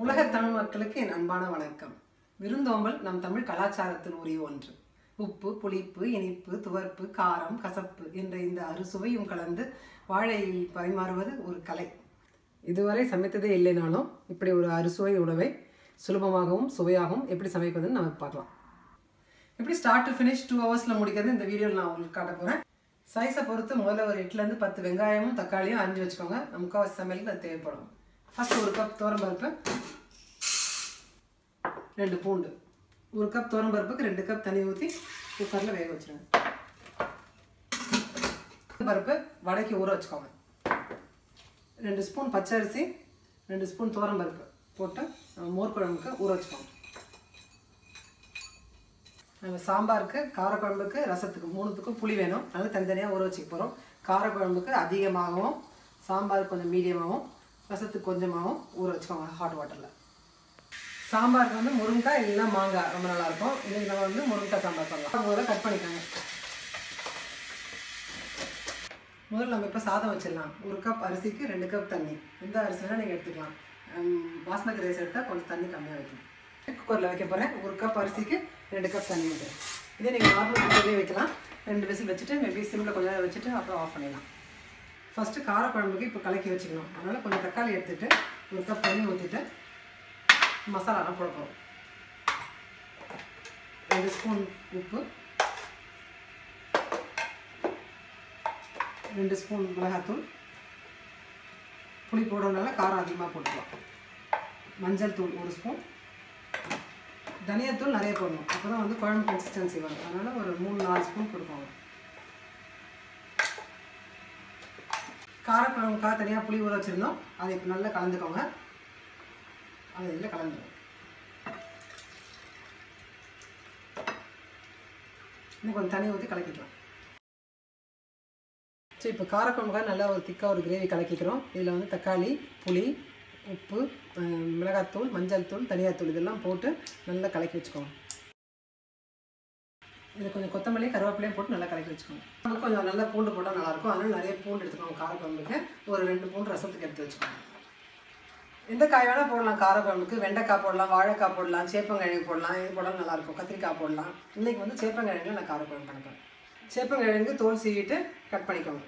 உலகத் தமிழ் மக்களுக்கு என் அன்பான வணக்கம். விருந்தோம்பல் நம் தமிழ் கலாச்சாரத்தில் உரிய ஒன்று. உப்பு, புளிப்பு, இனிப்பு, துவர்ப்பு, காரம், கசப்பு என்ற இந்த அறுசுவையும் கலந்து வாழையில் பரிமாறுவது ஒரு கலை. இதுவரை சமைத்ததே இல்லைனாலும் இப்படி ஒரு அறுசுவை உணவை சுலபமாகவும் சுவையாகவும் எப்படி சமைப்பதுன்னு நம்ம பார்க்கலாம். எப்படி ஸ்டார்ட் டு ஃபினிஷ் 2 ஹவர்ஸில் முடிக்கிறது இந்த வீடியோவில் நான் உங்களுக்கு காட்ட போகிறேன். சைஸை பொறுத்து முதல்ல ஒரு 8லேருந்து 10 வெங்காயமும் தக்காளியும் அரிஞ்சு வச்சுக்கோங்க. முக்கால்வாசி சமையலுக்கு அது தேவைப்படும். ஃபஸ்ட்டு 1 கப் துவரம்பருப்பு, 2 பூண்டு. 1 கப் துவரம்பருப்புக்கு 2 கப் தண்ணி ஊற்றி குக்கரில் வேக வச்சுருங்க. பருப்பு வடைக்கு ஊற வச்சுக்கோங்க. 2 ஸ்பூன் பச்சரிசி, 2 ஸ்பூன் துவரம்பருப்பு போட்டு மோர் குழம்புக்கு ஊற வச்சுக்கோங்க. நம்ம சாம்பாருக்கு, காரக்குழம்புக்கு, ரசத்துக்கு 3த்துக்கும் புளி வேணும். அதனால் தனித்தனியாக ஊற வச்சுக்க போகிறோம். காரக்குழம்புக்கு அதிகமாகவும், சாம்பாருக்கு கொஞ்சம் மீடியமாகவும், ரசத்துக்கு கொஞ்சமாகவும் ஊற வச்சுக்கோங்க ஹாட் வாட்டரில். சாம்பாருக்கு வந்து முருங்கைக்காய் இல்லைன்னா மாங்காய் ரொம்ப நல்லாயிருக்கும். இன்றைக்கி நம்ம வந்து முருங்கைக்காய் சாம்பார் பண்ணலாம். முதல்ல கட் பண்ணிக்கோங்க. முதல்ல நம்ம இப்போ சாதம் வச்சிடலாம். 1 கப் அரிசிக்கு 2 கப் தண்ணி. எந்த அரிசி வேணால் நீங்கள் எடுத்துக்கலாம். பாஸ்மதி ரைஸ் எடுத்தால் கொஞ்சம் தண்ணி கம்மியாக வைக்கணும். குக்கரில் வைக்க போகிறேன். 1 கப் அரிசிக்கு 2 கப் தண்ணி வைக்கிறேன். இதே நீங்கள் நார்மல் குக்கர்லேயே வைக்கலாம். 2 விசில் வச்சுட்டு மேபி சிம்மில் கொஞ்சம் நேரம் வச்சுட்டு அப்புறம் ஆஃப் பண்ணிடலாம். ஃபஸ்ட்டு காரக்குழம்புக்கு இப்போ கலக்கி வச்சுக்கணும். அதனால் கொஞ்சம் தக்காளி எடுத்துகிட்டு 1 கப் தண்ணி ஊற்றிட்டு மசாலாலாம் போட போகிறோம். 2 ஸ்பூன் உப்பு, 2 ஸ்பூன் மிளகாத்தூள், புளி போடுறதுனால காரம் அதிகமாக போட்டுக்கலாம். மஞ்சள் தூள் 1 ஸ்பூன், தனியாத்தூள் நிறைய போடணும். அப்போ தான் வந்து குழம்பு கன்சிஸ்டன்சி வரும். அதனால் ஒரு 3-4 ஸ்பூன் போட்டுக்கோங்க. காரக்குழம்புக்காக தனியாக புளி ஊற வச்சுருந்தோம். அதை இப்போ நல்லா கலந்துக்கோங்க. அது இதில் கலந்துடும். இன்னும் கொஞ்சம் தண்ணி ஊற்றி கலக்கிக்கலாம். சரி, இப்போ காரக்குழம்புக்காக நல்லா ஒரு திக்காக ஒரு கிரேவி கலக்கிக்கிறோம். இதில் வந்து தக்காளி, புளி, உப்பு, மிளகாத்தூள், மஞ்சள் தூள், தனியாத்தூள் இதெல்லாம் போட்டு நல்லா கலக்கி வச்சுக்கோங்க. இதில் கொஞ்சம் கொத்தமல்லி, கருவேப்பிலையும் போட்டு நல்லா கலக்கி வச்சுக்கோங்க. நமக்கு கொஞ்சம் நல்லா பூண்டு போட்டால் நல்லாயிருக்கும். அதனால் நிறைய பூண்டு எடுத்துக்கோங்க. காரக்குழம்புக்கு ஒரு 2 பூண்டு ரசத்துக்கு எடுத்து வச்சுக்கோங்க. எந்த காய் வேணால் போடலாம். காரக்குழம்புக்கு வெண்டைக்காய் போடலாம், வாழைக்காய் போடலாம், சேப்பங்கிழங்கு போடலாம். இது போடலாம் நல்லாயிருக்கும். கத்திரிக்காய் போடலாம். இன்றைக்கி வந்து சேப்பங்கிழங்குல நான் காரக்குழம்பு பண்ணிப்பேன். சேப்பங்கிழங்கு தோல் சீவிட்டு கட் பண்ணிக்கோங்க.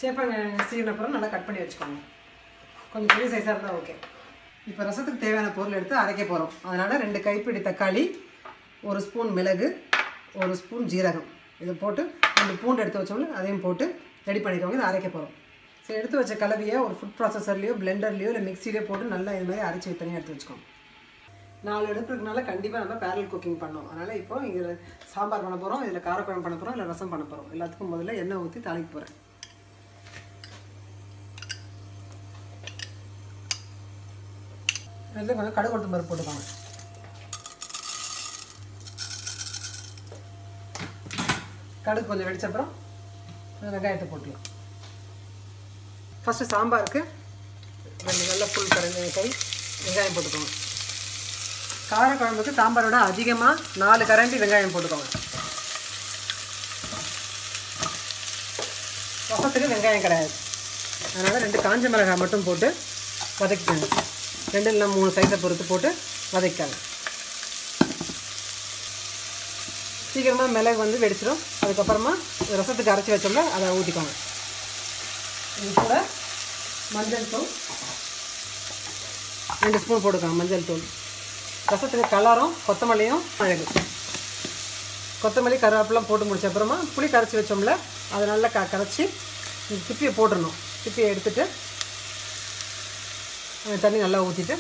சேப்பங்கிழங்கு சீவினப்புறம் நல்லா கட் பண்ணி வச்சுக்கோங்க. கொஞ்சம் பெரிய சைஸாக இருந்தால் ஓகே. இப்போ ரசத்துக்கு தேவையான பொருள் எடுத்து அரைக்க போகிறோம். அதனால் 2 கைப்பிடி தக்காளி, 1 ஸ்பூன் மிளகு, 1 ஸ்பூன் ஜீரகம் இதை போட்டு 2 பூண்டு எடுத்து வச்சோம்னா அதையும் போட்டு ரெடி பண்ணிக்கோங்க. இதை அரைக்க போகிறோம். சரி, எடுத்து வச்ச கலவையை ஒரு ஃபுட் ப்ராசஸர்லேயோ பிளெண்டர்லேயோ இல்லை மிக்சிலேயோ போட்டு நல்லா இது மாதிரி அரைச்சி தனியாக எடுத்து வச்சுக்கோங்க. 4 எடுக்கிறதுனால கண்டிப்பாக நம்ம பேரல் குக்கிங் பண்ணோம். அதனால் இப்போ இதில் சாம்பார் பண்ண போகிறோம், இதில் காரக்குழம்பு பண்ண போகிறோம், இல்லை ரசம் பண்ண போகிறோம். எல்லாத்துக்கும் முதல்ல எண்ணெய் ஊற்றி தாளிக்க போகிறேன். இதில் கொஞ்சம் கடுகு உளுத்தம் பருப்பு போட்டுக்கோங்க. கடுகு கொஞ்சம் வெடிச்சப்புறம் வெங்காயத்தை போட்டுக்கலாம். ஃபஸ்ட்டு சாம்பாருக்கு 2 நல்ல ஃபுல் கரண்டி கை வெங்காயம் போட்டுக்கோங்க. காரக்குழம்புக்கு சாம்பாரோட அதிகமாக 4 கரண்டி வெங்காயம் போட்டுக்கோங்க. ரசத்துக்கு வெங்காயம் கிடையாது. அதனால் 2 காஞ்ச மிளகாய் மட்டும் போட்டு வதக்கிக்கோங்க. 2 இல்லை 3 சைஸை பொறுத்து போட்டு வதக்காங்க. சீக்கிரமாக மிளகு வந்து வெடிச்சிடும். அதுக்கப்புறமா ரசத்துக்கு அரைச்சி வச்சோம்னா அதை ஊற்றிக்கோங்க. இது கூட மஞ்சள் தூள் 2 ஸ்பூன் போட்டுக்கோங்க. மஞ்சள் தூள் ரசத்துக்கு கலரும், கொத்தமல்லியும் அழகு. கொத்தமல்லி கருவேப்பிலாம் போட்டு முடிச்ச அப்புறமா புளி கரைச்சி வச்சோம்ல அதை நல்லா கரைச்சி திப்பியை போட்டுடணும். திப்பியை எடுத்துகிட்டு தண்ணி நல்லா ஊற்றிட்டு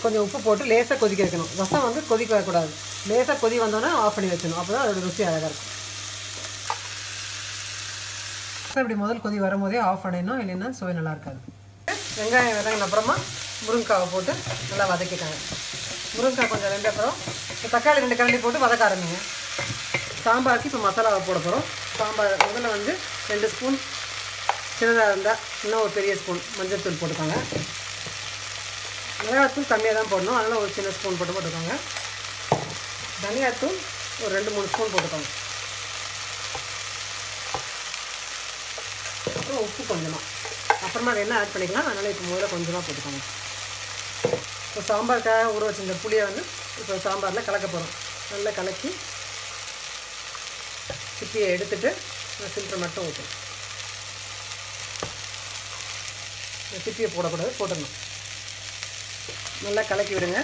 கொஞ்சம் உப்பு போட்டு லேசாக கொதிக்க வைக்கணும். ரசம் வந்து கொதிக்க வைக்கக்கூடாது. லேசாக கொதி வந்தோன்னே ஆஃப் பண்ணி வச்சணும். அப்போ தான் அதோட ருசி அழகாக இருக்கும். இப்படி முதல் கொதி வரும்போதே ஆஃப் பண்ணிடணும், இல்லைன்னா சுவை நல்லா இருக்காது. வெங்காயம் வதங்கின அப்புறமா முருங்கைக்காவை போட்டு நல்லா வதக்கிட்டாங்க. முருங்கைக்காய் கொஞ்சம் வெந்த அப்புறம் தக்காளி 2 கரண்டி போட்டு வதக்க ஆரம்பிங்க. சாம்பாருக்கு இப்போ மசாலாவை போட போகிறோம். சாம்பார் முதல்ல வந்து 2 ஸ்பூன், சின்னதாக இருந்தால் இன்னும் ஒரு பெரிய ஸ்பூன் மஞ்சள் தூள் போட்டுக்கோங்க. மிளகாத்தூள் கம்மியாக தான் போடணும். அதனால் ஒரு சின்ன ஸ்பூன் போட்டுக்கோங்க. தனியாத்தூள் ஒரு 2-3 ஸ்பூன் போட்டுக்கோங்க. அப்புறம் உப்பு கொஞ்சமாக அப்புறமா வேணால் ஆட் பண்ணிக்கலாம். அதனால் இப்போ முதல்ல கொஞ்சமாக போட்டுக்கோங்க. இப்போ சாம்பாருக்காக ஊற வச்சிருந்த புளியை வந்து இப்போ சாம்பாரில் கலக்க போகிறோம். நல்லா கலக்கி சிப்பியை எடுத்துகிட்டு ஃபில்டர் மட்டும் ஊற்றணும். சிப்பியை போடக்கூடாது, போட்டுடணும். நல்லா கலக்கி விடுங்க.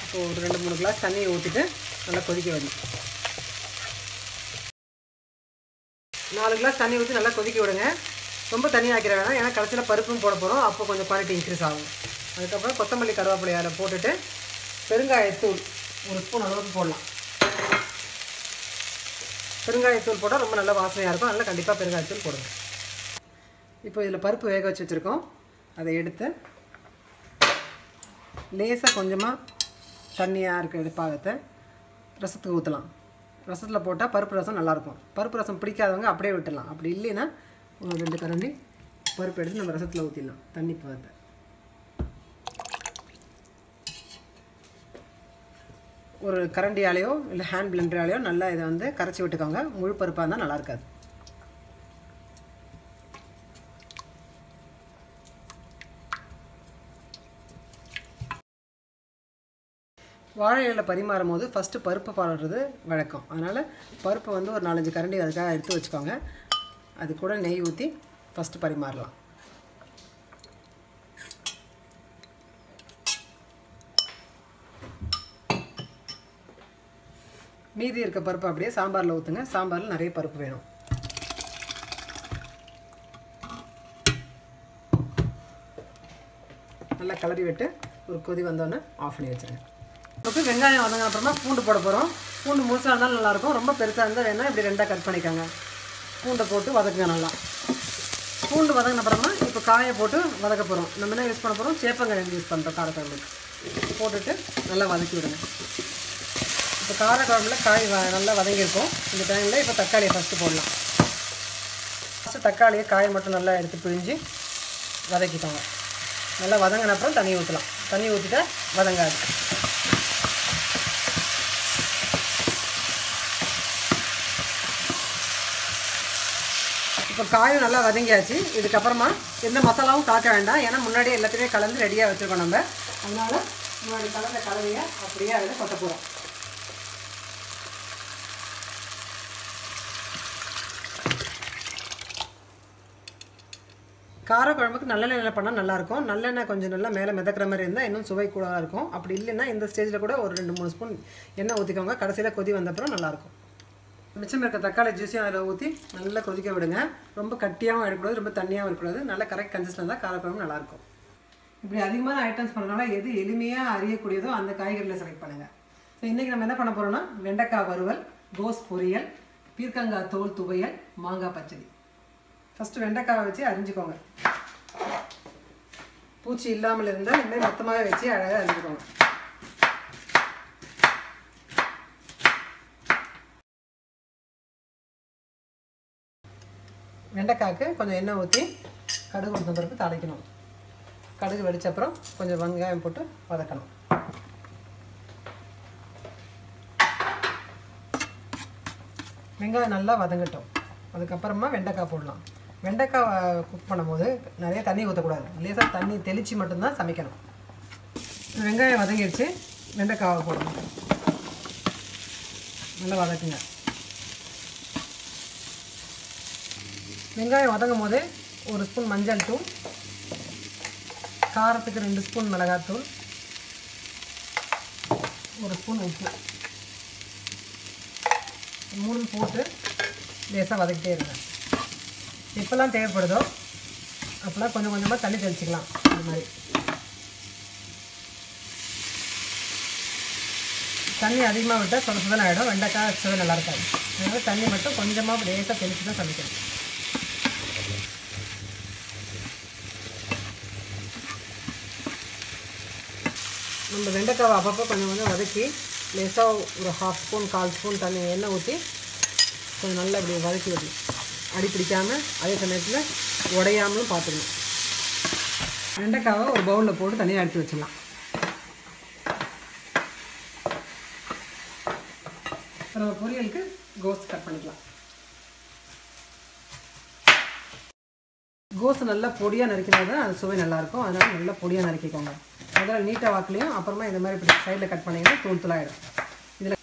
இப்போ ஒரு 2-3 கிளாஸ் தண்ணியை ஊற்றிட்டு நல்லா கொதிக்க விடணும். 4 கிளாஸ் தண்ணி ஊற்றி நல்லா கொதிக்க விடுங்க. ரொம்ப தண்ணி ஆக்கிற வேணாம், ஏன்னா கடைசியில் பருப்பும் போட போகிறோம். அப்போ கொஞ்சம் குவாலிட்டி இன்க்ரீஸ் ஆகும். அதுக்கப்புறம் கொத்தமல்லி கருவேப்பிலை அதில் போட்டுட்டு பெருங்காயத்தூள் 1 ஸ்பூன் அளவுக்கு போடலாம். பெருங்காயத்தூள் போட்டால் ரொம்ப நல்ல வாசனையாக இருக்கும். அதனால் கண்டிப்பாக பெருங்காயத்தூள் போடுங்க. இப்போ இதில் பருப்பு வேக வச்சு வச்சுருக்கோம். அதை எடுத்து லேசாக கொஞ்சமாக தண்ணியாக இருக்கிற பாகத்தை ரசத்துக்கு ஊற்றலாம். ரசத்தில் போட்டால் பருப்பு ரசம் நல்லாயிருக்கும். பருப்பு ரசம் பிடிக்காதவங்க அப்படியே விட்டுடலாம். அப்படி இல்லைன்னா ஒரு 2 கரண்டி பருப்பு எடுத்து நம்ம ரசத்தில் ஊற்றிடலாம். தண்ணி பதத்தை ஒரு கரண்டியாலேயோ இல்லை ஹேண்ட் பிளெண்டராலேயோ நல்லா இதை வந்து கரைச்சி விட்டுக்கோங்க. முழு பருப்பாக இருந்தால் நல்லா இருக்காது. வாழை இலையில் பரிமாறும் போது ஃபஸ்ட்டு பருப்பு பாடுறது வழக்கம். அதனால் பருப்பை வந்து ஒரு 4-5 கரண்டி அதுக்காக எடுத்து வச்சுக்கோங்க. அது கூட நெய் ஊற்றி ஃபஸ்ட்டு பரிமாறலாம். மீதி இருக்க பருப்பு அப்படியே சாம்பாரில் ஊற்றுங்க. சாம்பாரில் நிறைய பருப்பு வேணும். நல்லா கிளறி விட்டு ஒரு கொதி வந்தோடனே ஆஃப் பண்ணி வச்சுருங்க. இப்போ வெங்காயம் வதங்கின அப்புறமா பூண்டு போட போகிறோம். பூண்டு முழுசாக இருந்தாலும் நல்லாயிருக்கும். ரொம்ப பெருசாக இருந்தால் வேணால் இப்படி 2ஆக கட் பண்ணிக்கோங்க. பூண்டை போட்டு வதக்குங்க. நல்லா பூண்டு வதங்கின அப்புறமா இப்போ காயை போட்டு வதக்க போகிறோம். நம்ம என்ன யூஸ் பண்ண போகிறோம்? சேப்பங்கிழங்கு யூஸ் பண்ணுறோம். காரக்குழம்புக்கு போட்டுட்டு நல்லா வதக்கி விடுங்க. இப்போ காரக்குழம்புல காய் நல்லா வதங்கியிருக்கும். இந்த டைமில் இப்போ தக்காளியை ஃபஸ்ட்டு போடலாம். ஃபஸ்ட்டு தக்காளியை காயை மட்டும் நல்லா எடுத்து பிழிஞ்சு வதக்கிக்கோங்க. நல்லா வதங்கின அப்புறம் தண்ணி ஊற்றலாம். தண்ணி ஊற்றிட்டா வதங்காது. இப்போ காயும் நல்லா வதங்கியாச்சு. இதுக்கப்புறமா எந்த மசாலாவும் காக்க வேண்டாம், ஏன்னா முன்னாடியே எல்லாத்தையுமே கலந்து ரெடியாக வச்சுருக்கோம் நம்ம. அதனால் முன்னாடி கலந்த கலவையை அப்படியே அதில் கொட்ட போகிறோம். காரக்குழம்புக்கு நல்லெண்ணெயில் பண்ணால் நல்லாயிருக்கும். நல்லெண்ணெய் கொஞ்சம் நல்லா மேலே மிதக்கிற மாதிரி இருந்தால் இன்னும் சுவை கூட இருக்கும். அப்படி இல்லைன்னா இந்த ஸ்டேஜில் கூட ஒரு 2-3 ஸ்பூன் எண்ணெய் ஊற்றிக்கோங்க. கடைசியில் கொதி வந்தப்புறம் நல்லாயிருக்கும். மிச்சம் இருக்க தக்காளி ஜூஸையும் அதில் ஊற்றி நல்லா கொதிக்க விடுங்க. ரொம்ப கட்டியாகவும் இருக்கக்கூடாது, ரொம்ப தண்ணியாகவும் இருக்கக்கூடாது. நல்லா கரெக்ட் கன்சிஸ்டன்ஸ் தான் காரக்குழம்பு நல்லாயிருக்கும். இப்படி அதிகமான ஐட்டம்ஸ் பண்ணுறதுனால எது எளிமையாக அறியக்கூடியதோ அந்த காய்கறிகளை செலக்ட் பண்ணுங்கள். ஸோ இன்றைக்கி நம்ம என்ன பண்ண போகிறோம்னா வெண்டைக்காய் வறுவல், கோஸ் பொரியல், பீர்க்கங்காய் தோல் துவையல், மாங்காய் பச்சடி. ஃபஸ்ட்டு வெண்டைக்காவை வச்சு அரிஞ்சிக்கோங்க. பூச்சி இல்லாமல் இருந்தால் இனிமேல் மொத்தமாகவே வச்சு அழகாக அரிஞ்சிக்கோங்க. வெண்டைக்காய்க்கு கொஞ்சம் எண்ணெய் ஊற்றி கடுகு உளுத்தம் பருப்பு தாளிக்கணும். கடுகு வெடிச்ச அப்புறம் கொஞ்சம் வெங்காயம் போட்டு வதக்கணும். வெங்காயம் நல்லா வதங்கட்டும். அதுக்கப்புறமா வெண்டைக்காய் போடலாம். வெண்டைக்காய் குக் பண்ணும்போது நிறைய தண்ணி ஊற்றக்கூடாது. லேசாக தண்ணி தெளித்து மட்டும்தான் சமைக்கணும். வெங்காயம் வதங்கிடுச்சு. வெண்டைக்காவை போடணும். நல்லா வதக்குங்க. வெங்காயம் வதங்கும் போது 1 ஸ்பூன் மஞ்சள் தூள், காரத்துக்கு 2 ஸ்பூன் மிளகாத்தூள், 1 ஸ்பூன் உப்பு, 3 போட்டு லேசாக வதக்கிட்டே இருங்க. எப்போல்லாம் தேவைப்படுதோ அப்போல்லாம் கொஞ்சம் கொஞ்சமாக தண்ணி தெளிச்சிக்கலாம். இந்த மாதிரி தண்ணி அதிகமாக விட்டால் சொத சொதன்னு ஆகிடும். வெண்டைக்காய் சுவை நல்லா இருக்காது. அதனால் தண்ணி மட்டும் கொஞ்சமாக லேசாக தெளித்து தான் சமைக்கணும். நம்ம வெண்டைக்காவை அப்பப்போ கொஞ்சம் கொஞ்சம் வதக்கி லேசாக ஒரு 1/2 ஸ்பூன் 1/4 ஸ்பூன் தண்ணி எண்ணெய் ஊற்றி கொஞ்சம் நல்லா இப்படி வதக்கி விடணும். அடி பிடிக்காமல் அதே சமயத்தில் உடையாமலும் பார்த்துக்கணும். வெண்டைக்காவை ஒரு பவுலில் போட்டு தனியாக எடுத்து வச்சிடலாம். அப்புறம் பொரியலுக்கு கோஸ் கட் பண்ணிக்கலாம். கோஸ் நல்லா பொடியாக நறுக்கினா தான் அது சுவை நல்லாயிருக்கும். அதனால் நல்லா பொடியாக நறுக்கிக்கோங்க. முதல்ல நீட்டாக வாக்குலையும் அப்புறமா இந்த மாதிரி இப்படி சைடில் கட் பண்ணிங்கன்னா தூளாகிடும்.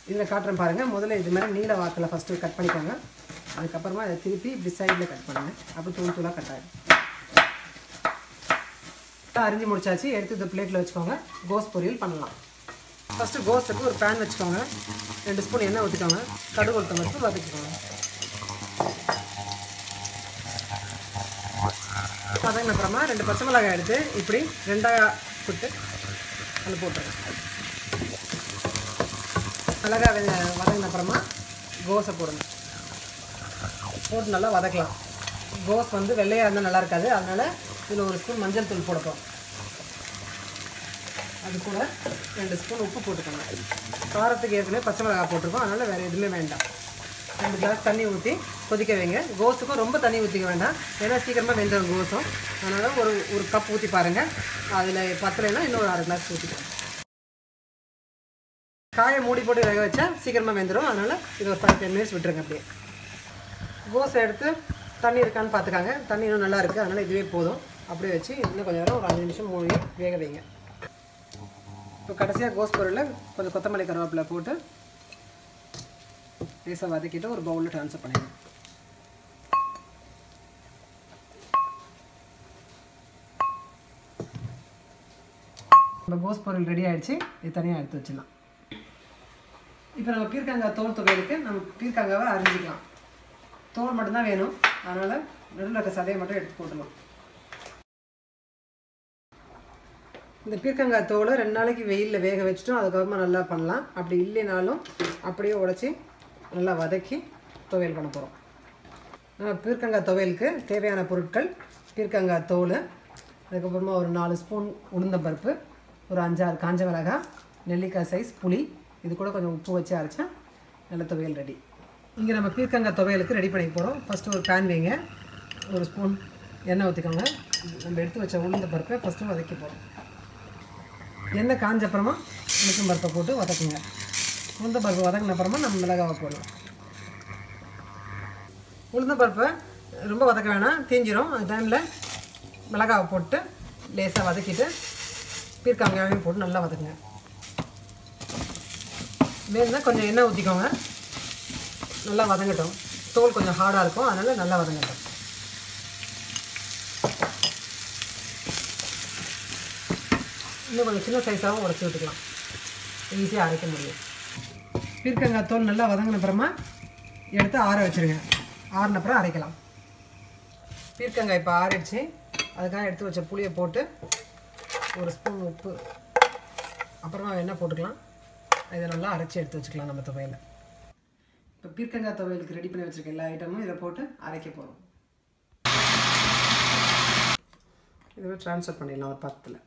இதில் காட்டுறேன் பாருங்கள். முதல்ல இது மாதிரி நீல வாக்கில் ஃபஸ்ட்டு கட் பண்ணிக்கோங்க. அதுக்கப்புறமா இதை திருப்பி இப்படி சைடில் கட் பண்ணுங்கள். அப்போ தூளாக கட் ஆகிடும். அரிஞ்சு முடிச்சாச்சு. எடுத்து இந்த பிளேட்டில் வச்சுக்கோங்க. கோஸ் பொரியல் பண்ணலாம். ஃபஸ்ட்டு கோஸுக்கு ஒரு பேன் வச்சுக்கோங்க. 2 ஸ்பூன் எண்ணெய் ஊற்றிக்கோங்க. கடுகு உளுத்தம் பருப்பு வதக்கிக்கோங்க. வதங்கின அப்புறமா 2 பச்சை மிளகாய் எடுத்து இப்படி 2ஆக போட்டு அதில் போட்டுருங்க. மிளகாய் வதங்கின அப்புறமா கோஸை போடுங்க. போட்டு நல்லா வதக்கலாம். கோஸ் வந்து வெள்ளையாக இருந்தால் நல்லா இருக்காது. அதனால் இதில் 1 ஸ்பூன் மஞ்சள் தூள் போடப்போம். அது கூட 2 ஸ்பூன் உப்பு போட்டுக்கோங்க. காரத்துக்கு ஏற்கனவே பச்சை மிளகாய் போட்டிருக்கோம். அதனால் வேறு எதுவுமே வேண்டாம். 2 கிளாஸ் தண்ணி ஊற்றி கொதிக்க வைங்க. கோஸுக்கும் ரொம்ப தண்ணி ஊற்றிக்க வேண்டாம். ஏன்னா சீக்கிரமாக வெந்துடும் கோஸும். அதனால் ஒரு கப் ஊற்றி பாருங்கள். அதில் பத்தலைன்னா இன்னும் ஒரு 1/2 கிளாஸ் ஊற்றிக்கோங்க. காயை மூடி போட்டு வேக வச்சா சீக்கிரமாக வெந்துடும். அதனால் இது ஒரு 5-10 மினிட்ஸ் விட்டுருங்க. அப்படியே கோஸை எடுத்து தண்ணி இருக்கான்னு பார்த்துக்காங்க. தண்ணி இன்னும் நல்லா இருக்குது. அதனால் இதுவே போதும். அப்படியே வச்சு இன்னும் கொஞ்சம் நேரம் ஒரு 5 நிமிஷம் மூடி வேக வைங்க. இப்போ கடைசியாக கோஸ் பொரியலில் கொஞ்சம் கொத்தமல்லி கருவேப்பிலை போட்டு லேசாக வதக்கிட்டு ஒரு பவுலில் ட்ரான்ஸ்ஃபர் பண்ணிடுங்க. நம்ம கோஸ் பொரியல் ரெடி ஆகிடுச்சு. இது தனியாக எடுத்து வச்சிடலாம். இப்போ நம்ம பீர்க்கங்காய் தோல் துவையலுக்கு நம்ம பீர்க்கங்காவை அரிஞ்சிக்கலாம். தோல் மட்டும்தான் வேணும். அதனால் நடுவில் இருக்க சதையை மட்டும் எடுத்து போட்டுடலாம். இந்த பீர்க்கங்காய் தோலை 2 நாளைக்கு வெயிலில் வேக வச்சுட்டோம். அதுக்கப்புறமா நல்லா பண்ணலாம். அப்படி இல்லைனாலும் அப்படியே உடச்சி நல்லா வதக்கி துவையல் பண்ண போகிறோம். பீர்க்கங்காய் துவையலுக்கு தேவையான பொருட்கள்: பீர்க்கங்காய் தோல், அதுக்கப்புறமா ஒரு 4 ஸ்பூன் உளுந்தம்பருப்பு, ஒரு 5-6 காஞ்ச மிளகாய், நெல்லிக்காய் சைஸ் புளி, இது கூட கொஞ்சம் உப்பு வச்சு அரைச்சா நல்ல துவையல் ரெடி. இங்கே நம்ம பீர்க்கங்காய் துவையலுக்கு ரெடி பண்ணி போகிறோம். ஃபஸ்ட்டு ஒரு பேன் வைங்க. 1 ஸ்பூன் எண்ணெய் ஊற்றிக்கோங்க. நம்ம எடுத்து வச்ச உளுந்தம்பருப்பை ஃபஸ்ட்டு வதக்கி போகிறோம். எண்ணெய் காஞ்ச அப்புறமா உளுத்தம்பருப்பை போட்டு வதக்குங்க. உளுந்தம்பருப்பு வதங்கின அப்புறமா நம்ம மிளகாவை போடலாம். உளுந்தம்பருப்பை ரொம்ப வதக்க வேணாம், தீஞ்சிரும். அந்த டைமில் மிளகாவை போட்டு லேசாக வதக்கிட்டு பீர்க்கங்காயையும் போட்டு நல்லா வதக்குங்க. வேணும்னா கொஞ்சம் எண்ணெய் ஊற்றிக்கோங்க. நல்லா வதங்கட்டும். தோல் கொஞ்சம் ஹார்டாக இருக்கும். அதனால் நல்லா வதங்கட்டும். இன்னும் கொஞ்சம் சின்ன சைஸாகவும் உடச்சி விட்டுக்கலாம். ஈஸியாக அரைக்க முடியும். பீர்க்கங்காய் தோல் நல்லா வதங்கின அப்புறமா எடுத்து ஆற வச்சுருங்க. ஆறின அப்புறம் அரைக்கலாம். பீர்க்கங்காய் இப்போ ஆறிடுச்சு. அதுக்காக எடுத்து வச்ச புளியை போட்டு 1 ஸ்பூன் உப்பு, அப்புறமா எண்ணெய் போட்டுக்கலாம். இதை நல்லா அரைச்சி எடுத்து வச்சுக்கலாம் நம்ம துவையலை. இப்போ பீர்க்கங்காய் துவையலுக்கு ரெடி பண்ணி வச்சுருக்க எல்லா ஐட்டமும் இதை போட்டு அரைக்க போகிறோம். இதை ட்ரான்ஸ்ஃபர் பண்ணிடலாம் ஒரு பாத்திரத்தில்.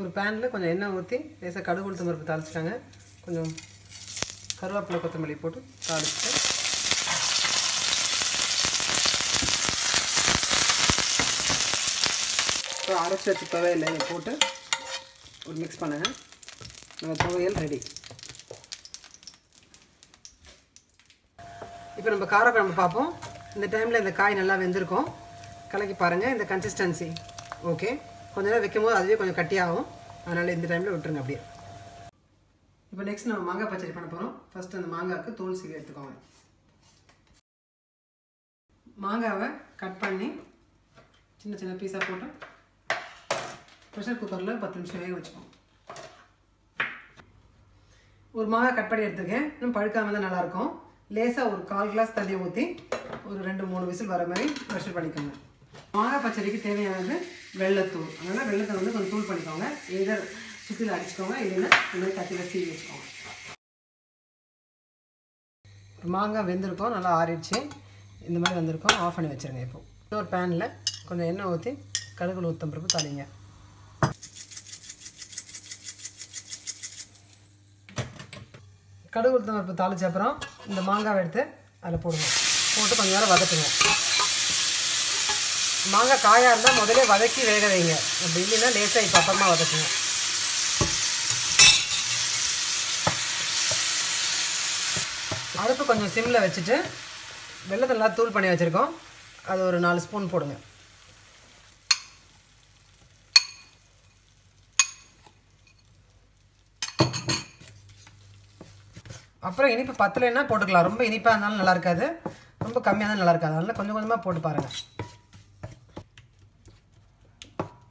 ஒரு பேனில் கொஞ்சம் எண்ணெய் ஊற்றி லேசாக கடுகு உளுத்தம் பருப்பு தாளிச்சிட்டாங்க. கொஞ்சம் கருவேப்பிலை கொத்தமல்லி போட்டு தாளிச்சிட்டு இப்போ அரைச்சி வச்ச துவையல் இதை போட்டு ஒரு மிக்ஸ் பண்ணுங்க. நம்ம துவையல் ரெடி. இப்போ நம்ம காரக்குழம்பு பார்ப்போம். இந்த டைமில் இந்த காய் நல்லா வெந்திருக்கும். கலக்கி பாருங்கள். இந்த கன்சிஸ்டன்சி ஓகே. கொஞ்ச நேரம் வைக்கும் போது அதுவே கொஞ்சம் கட்டியாகும். அதனால் இந்த டைமில் விட்டுருங்க அப்படியே. இப்போ நெக்ஸ்ட் நம்ம மாங்காய் பச்சடி பண்ண போகிறோம். ஃபஸ்ட்டு அந்த மாங்காய்க்கு தோல் சீவி எடுத்துக்கோங்க. மாங்காவை கட் பண்ணி சின்ன சின்ன பீஸாக போட்டு ப்ரெஷர் குக்கரில் 10 நிமிஷம் வேக வச்சுக்கோங்க. ஒரு மாங்காய் கட் பண்ணி எடுத்துருக்கேன். இன்னும் பழுக்காமல் தான் நல்லாயிருக்கும். லேசாக ஒரு 1/4 கிளாஸ் தண்ணி ஊற்றி ஒரு 2-3 விசில் வர மாதிரி ப்ரெஷர் பண்ணிக்கோங்க. மாங்காய் பச்சடிக்கு தேவையானது வெள்ளத்தூள். அதனால் வெள்ளத்தை வந்து கொஞ்சம் தூள் பண்ணிக்கோங்க. எதர் சுற்றில் அடிச்சுக்கோங்க, இல்லைன்னா இந்த மாதிரி கத்தியில் சீவி வச்சுக்கோங்க. மாங்காய் வெந்திருக்கோம், நல்லா ஆறிடுச்சு. இந்த மாதிரி வந்திருக்கோம். ஆஃப் பண்ணி வச்சுருங்க. இப்போ இன்னொரு பேனில் கொஞ்சம் எண்ணெய் ஊற்றி கடுகு உளுத்தம் பருப்பு தாளிங்க. கடுகு உளுத்தம் பருப்பு தாளிச்ச அப்புறம் இந்த மாங்காவை எடுத்து அதில் போடுங்க. போட்டு கொஞ்சம் நேரம் வதக்குங்க. மாங்காய் காயாக இருந்தால் முதலே வதக்கி வேக வைங்க. அப்படி இல்லைன்னா லேசாக இப்போ அப்புறமா வதக்குங்க. அடுப்பு கொஞ்சம் சிம்மில் வச்சுட்டு வெல்லத்தை நல்லா தூள் பண்ணி வச்சுருக்கோம், அது ஒரு 4 ஸ்பூன் போடுங்க. அப்புறம் இனிப்பு பத்தலைன்னா போட்டுக்கலாம். ரொம்ப இனிப்பாக இருந்தாலும் நல்லா இருக்காது, ரொம்ப கம்மியாக இருந்தாலும் நல்லா இருக்காது. அதனால் கொஞ்சம் கொஞ்சமாக போட்டு பாருங்கள்.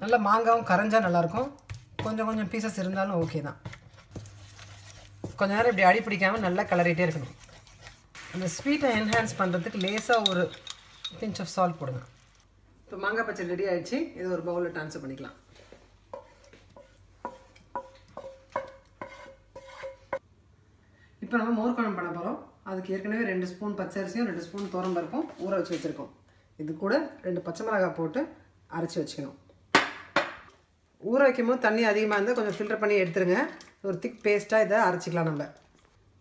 நல்லா மாங்காவும் கரைஞ்சால் நல்லாயிருக்கும். கொஞ்சம் கொஞ்சம் பீசஸ் இருந்தாலும் ஓகே தான். கொஞ்சம் நேரம் இப்படி அடி பிடிக்காமல் நல்லா கிளறிட்டே இருக்கணும். அந்த ஸ்வீட்டை என்ஹான்ஸ் பண்ணுறதுக்கு லேசாக ஒரு பிஞ்ச் ஆஃப் சால்ட் போடுங்க. இப்போ மாங்காய் பச்சடி ரெடி ஆகிடுச்சு. இது ஒரு பவுலில் ட்ரான்ஸ்ஃபர் பண்ணிக்கலாம். இப்போ நம்ம மோர் குழம்பு பண்ண போகிறோம். அதுக்கு ஏற்கனவே 2 ஸ்பூன் பச்சரிசியும் 2 ஸ்பூன் துவரம்பருப்பும் ஊற வச்சு வச்சுருக்கோம். இது கூட 2 பச்சை மிளகாய் போட்டு அரைச்சி வச்சுக்கணும். ஊற வைக்கும் போது தண்ணி அதிகமாக இருந்தால் கொஞ்சம் ஃபில்டர் பண்ணி எடுத்துருங்க. ஒரு திக் பேஸ்ட்டாக இதை அரைச்சிக்கலாம். நம்ம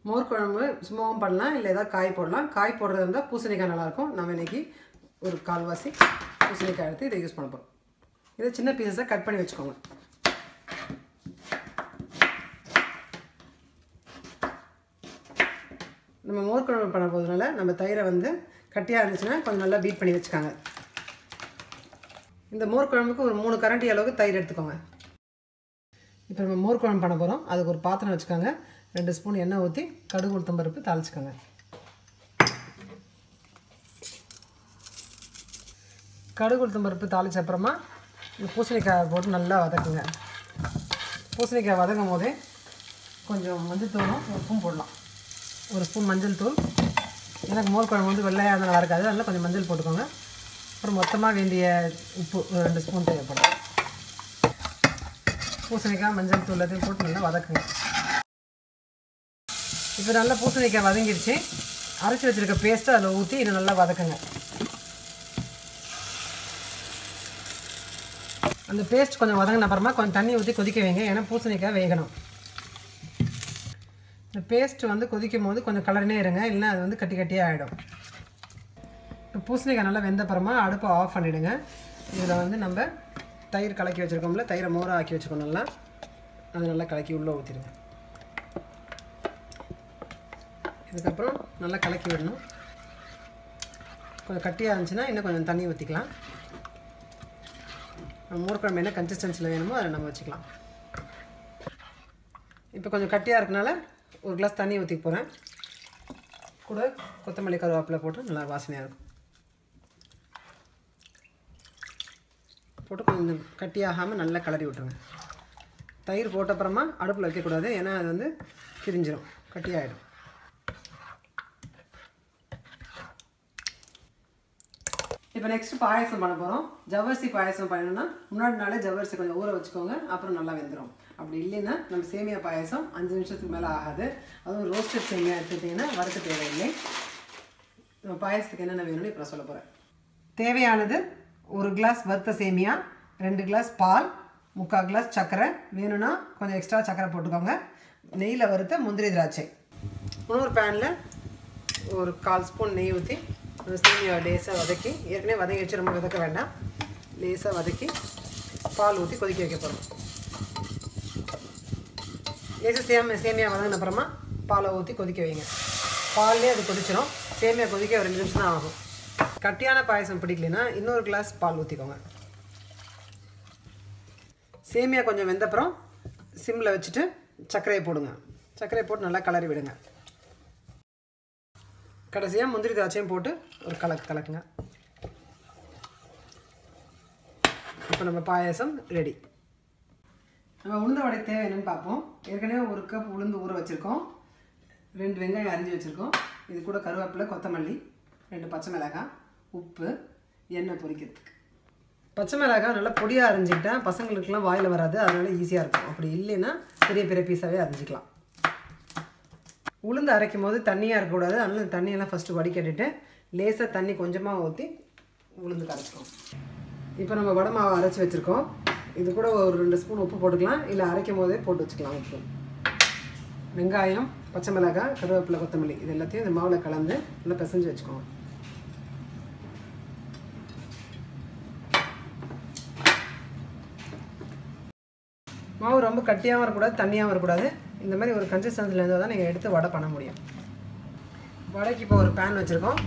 மோர் குழம்பு சும்மாவும் பண்ணலாம், இல்லை ஏதாவது காய் போடலாம். காய் போடுறது இருந்தால் பூசணிக்காய் நல்லாயிருக்கும். நம்ம இன்றைக்கி ஒரு 1/4 வாசி பூசணிக்காய் எடுத்து இதை யூஸ் பண்ண போகிறோம். இதை சின்ன பீசஸாக கட் பண்ணி வச்சுக்கோங்க. நம்ம மோர் குழம்பு பண்ண போகிறதுனால நம்ம தயிரை வந்து கட்டியாக இருந்துச்சுன்னா கொஞ்சம் நல்லா பீட் பண்ணி வச்சுக்காங்க. இந்த மோர் குழம்புக்கு ஒரு 3 கரண்டி அளவுக்கு தயிர் எடுத்துக்கோங்க. இப்போ நம்ம மோர் குழம்பு பண்ண போகிறோம். அதுக்கு ஒரு பாத்திரம் வச்சுக்கோங்க. 2 ஸ்பூன் எண்ணெய் ஊற்றி கடுகு உளுத்தம் பருப்பு தாளிச்சுக்கோங்க. கடுகு உளுத்தம் பருப்பு தாளித்த அப்புறமா இந்த பூசணிக்காய் போட்டு நல்லா வதக்குங்க. பூசணிக்காய் வதக்கும் போதே கொஞ்சம் மஞ்சள் தூளும் உப்பும் போடலாம். 1 ஸ்பூன் மஞ்சள் தூள். எனக்கு மோர் குழம்பு வந்து வெள்ளையாக இருந்தால் நல்லா இருக்காது, அதனால் கொஞ்சம் மஞ்சள் போட்டுக்கோங்க. அப்புறம் மொத்தமாக வேண்டிய உப்பு 2 ஸ்பூன் தேவைப்படும். பூசணிக்காய் மஞ்சள் தூள் எல்லாத்தையும் போட்டு நல்லா வதக்குங்க. இப்போ நல்லா பூசணிக்காய் வதங்கிடுச்சு. அரைச்சி வச்சுருக்க பேஸ்ட்டை அதில் ஊற்றி இதை நல்லா வதக்குங்க. அந்த பேஸ்ட் கொஞ்சம் வதங்கின அப்புறமா கொஞ்சம் தண்ணி ஊற்றி கொதிக்க வைங்க. ஏன்னா பூசணிக்காய் வேகணும். இந்த பேஸ்ட் வந்து கொதிக்கும் போது கொஞ்சம் கலர்னே இருங்க, இல்லைன்னா அது வந்து கட்டி கட்டியாக ஆகிடும். இப்போ பூசணிக்காய் நல்லா வெந்த அப்புறமா அடுப்பை ஆஃப் பண்ணிவிடுங்க. இதில் வந்து நம்ம தயிர் கலக்கி வச்சுருக்கோம்ல, தயிரை மோராக ஆக்கி வச்சுக்கோம். நல்லா அது நல்லா கலக்கி உள்ளே ஊற்றிடுங்க. இதுக்கப்புறம் நல்லா கலக்கி விடணும். கொஞ்சம் கட்டியாக இருந்துச்சுன்னா இன்னும் கொஞ்சம் தண்ணி ஊற்றிக்கலாம். மோர் குழம்பு என்ன கன்சிஸ்டன்சியில் வேணுமோ அதை நம்ம வச்சுக்கலாம். இப்போ கொஞ்சம் கட்டியாக இருக்கனால 1 கிளாஸ் தண்ணி ஊற்றி போகிறேன். கூட கொத்தமல்லி கருவேப்பிலை போட்டு நல்லா வாசனையாக இருக்கும். போட்டு கொஞ்சம் கட்டியாகாமல் நல்லா கிளறி விட்டுருங்க. தயிர் போட்ட அப்புறமா அடுப்பில் வைக்கக்கூடாது, ஏன்னா அது வந்து பிரிஞ்சிடும், கட்டியாகிடும். இப்போ நெக்ஸ்ட்டு பாயசம் பண்ண போகிறோம். ஜவ்வரிசி பாயசம் பண்ணணும்னா முன்னாடி நாளே ஜவ்வரிசி கொஞ்சம் ஊற வச்சுக்கோங்க, அப்புறம் நல்லா வெந்துடும். அப்படி இல்லைன்னா நம்ம சேமியா பாயசம் 5 நிமிஷத்துக்கு மேலே ஆகாது. அதுவும் ரோஸ்டட் சேமியா எடுத்துக்கிட்டிங்கன்னா வறுக்க தேவையில்லை. நம்ம பாயசத்துக்கு என்னென்ன வேணும்னு இப்போ சொல்ல போகிறேன். தேவையானது 1 கிளாஸ் வறுத்த சேமியா, 2 கிளாஸ் பால், 3/4 கிளாஸ் சர்க்கரை. வேணும்னா கொஞ்சம் எக்ஸ்ட்ரா சர்க்கரை போட்டுக்கோங்க. நெய்யில் வறுத்த முந்திரி திராட்சை. இன்னொரு பேனில் ஒரு 1/4 ஸ்பூன் நெய் ஊற்றி சேமியா லேசாக வதக்கி, ஏற்கனவே வதக்கி வச்சு ரொம்ப வதக்க வேண்டாம், லேசாக வதக்கி பால் ஊற்றி கொதிக்க வைக்க போகிறோம். லேசாக சேமியா வதங்கின அப்புறமா பாலை ஊற்றி கொதிக்க வைங்க. பால்லே அது கொதிச்சிடும். சேமியா கொதிக்க ஒரு 2 நிமிஷம் தான் ஆகும். கட்டியான பாயசம் பிடிக்கலைன்னா இன்னொரு கிளாஸ் பால் ஊற்றிக்கோங்க. சேமியா கொஞ்சம் வெந்தப்புறம் சிம்மில் வச்சுட்டு சர்க்கரையை போடுங்க. சர்க்கரையை போட்டு நல்லா கலரி விடுங்க. கடைசியாக முந்திரி திராட்சையும் போட்டு ஒரு கலக்குங்க. இப்போ நம்ம பாயசம் ரெடி. நம்ம உளுந்த வடை தேவை என்னென்னு பார்ப்போம். ஏற்கனவே 1 கப் உளுந்து ஊற வச்சுருக்கோம். 2 வெங்காயம் அரிஞ்சு வச்சுருக்கோம். இது கூட கருவேப்பிலை, கொத்தமல்லி, 2 பச்சை மிளகாய், உப்பு, எண்ணெய் பொரிக்கிறதுக்கு. பச்சை மிளகாய் நல்லா பொடியாக அரிஞ்சிக்கிட்டால் பசங்களுக்கெல்லாம் வாயில் வராது, அதனால ஈஸியாக இருக்கும். அப்படி இல்லைன்னா பெரிய பெரிய பீஸாகவே அரிஞ்சிக்கலாம். உளுந்து அரைக்கும் போது தண்ணியாக இருக்கக்கூடாது, அதனால் தண்ணியெல்லாம் ஃபஸ்ட்டு வடிகட்டிட்டு லேசாக தண்ணி கொஞ்சமாக ஊற்றி உளுந்து கரைச்சிக்கோம். இப்போ நம்ம வடை மாவு அரைச்சி வச்சுருக்கோம். இது கூட ஒரு 2 ஸ்பூன் உப்பு போட்டுக்கலாம், இல்லை அரைக்கும் போதே போட்டு வச்சுக்கலாம். உப்பு, வெங்காயம், பச்சை மிளகாய், கருவேப்பிலை, கொத்தமல்லி இது எல்லாத்தையும் இந்த மாவில் கலந்து நல்லா பிசைஞ்சு வச்சுக்கோங்க. மாவு ரொம்ப கட்டியாகவும் இருக்கக்கூடாது, தண்ணியாகவும் இருக்கக்கூடாது. இந்த மாதிரி ஒரு கன்சிஸ்டன்சியில் இருந்தால் தான் நீங்கள் எடுத்து வடை பண்ண முடியும். வடைக்கு இப்போ ஒரு பேன் வச்சுருக்கோம்.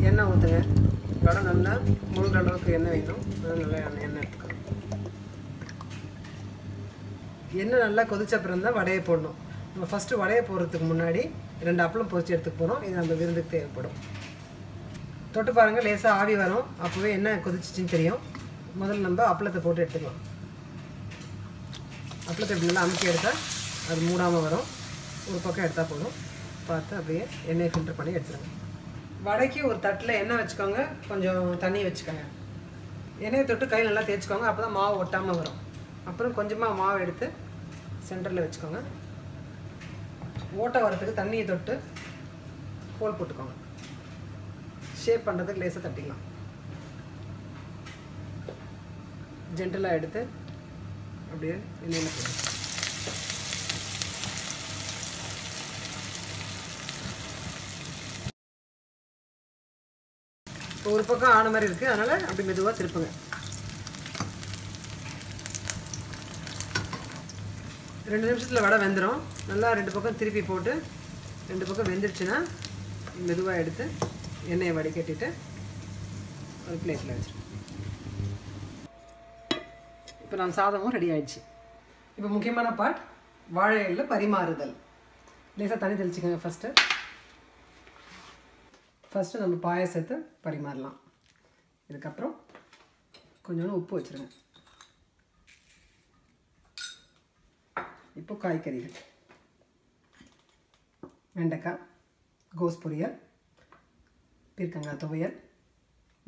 எண்ணெய் ஊற்றுங்க. வடை நல்லா முழுகிற அளவுக்கு எண்ணெய் வேணும். நல்லா எண்ணெய் எடுத்துக்கணும். எண்ணெய் நல்லா கொதிச்ச அப்புறம் தான் வடையை போடணும். நம்ம ஃபஸ்ட்டு வடையை போடுறதுக்கு முன்னாடி 2 அப்பளம் பொரிச்சு எடுத்துக்க போகிறோம். இது நம்ம விருந்துக்கு தேவைப்படும். தொட்டு பாருங்கள், லேசாக ஆவி வரும். அப்போவே எண்ணெய் கொதிச்சிச்சின்னு தெரியும். முதல்ல நம்ம அப்பளத்தை போட்டு எடுத்துக்கலாம். அப்பளத்தை எப்படி நல்லா அமுக்கி எடுத்தால் அது மூடாமல் வரும். ஒரு பக்கம் எடுத்தால் போதும். பார்த்து அப்படியே எண்ணெயை ஃபில்டர் பண்ணி எடுத்துருங்க. வடைக்கு ஒரு தட்டில் எண்ணெய் வச்சுக்கோங்க, கொஞ்சம் தண்ணி வச்சுக்கோங்க. எண்ணெயை தொட்டு கை நல்லா தேய்ச்சிக்கோங்க. அப்போ தான் மாவு ஒட்டாமல் வரும். அப்புறம் கொஞ்சமாக மாவு எடுத்து சென்டரில் வச்சுக்கோங்க. ஓட்டை வரத்துக்கு தண்ணியை தொட்டு ஹோல் போட்டுக்கோங்க. ஷேப் பண்ணுறதுக்கு லேசாக தட்டிக்கலாம். ஜென்டலாக எடுத்து அப்படியே எண்ணெயில் போடுங்க. இப்போ ஒரு பக்கம் ஆன மாதிரி இருக்குது, அதனால் அப்படி மெதுவாக திருப்புங்க. 2 நிமிஷத்தில் வடை வெந்துடும். நல்லா 2 பக்கம் திருப்பி போட்டு 2 பக்கம் வெந்துருச்சுன்னா மெதுவாக எடுத்து எண்ணெயை வடிகட்டிட்டு ஒரு பிளேட்டில் வச்சுருங்க. இப்போ நான் சாதமும் ரெடி ஆயிடுச்சு. இப்போ முக்கியமான பார்ட், வாழை இலையில் பரிமாறுதல். லேசாக தண்ணி தெளிச்சுக்கோங்க. ஃபஸ்ட்டு நம்ம பாயசத்தை பரிமாறலாம். இதுக்கப்புறம் கொஞ்சோண்டு உப்பு வச்சுருங்க. இப்போ காய்கறிகள்: வெண்டைக்காய், கோஸ் பொரியல், பீர்க்கங்காய் துவையல்,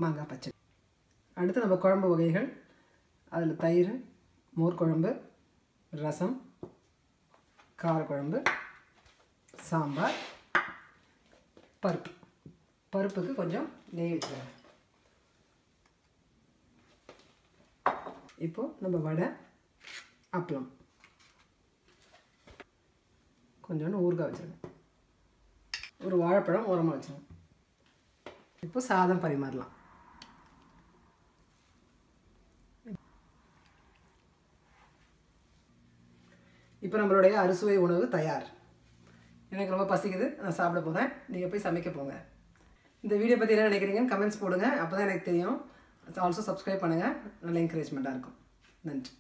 மாங்காய் பச்சடி. அடுத்து நம்ம குழம்பு வகைகள். அதில் தயிர், மோர் குழம்பு, ரசம், காரக்குழம்பு, சாம்பார், பருப்புக்கு கொஞ்சம் நெய் வச்சுருங்க. இப்போது நம்ம வடை, அப்பளம், கொஞ்சோண்டு ஊறுகாய் வச்சுருங்க. ஒரு வாழைப்பழம் ஓரமாக வச்சுருங்க. இப்போ சாதம் பரிமாறலாம். இப்போ நம்மளுடைய அறுசுவை உணவு தயார். எனக்கு ரொம்ப பசிக்குது, நான் சாப்பிட போகிறேன். நீங்கள் போய் சமைக்க போங்க. இந்த வீடியோ பற்றி என்ன நினைக்கிறீங்கன்னு கமெண்ட்ஸ் போடுங்க. அப்போ தான் எனக்கு தெரியும். ஆல்சோ சப்ஸ்கிரைப் பண்ணுங்கள். நல்ல என்கரேஜ்மெண்ட்டாக இருக்கும். நன்றி.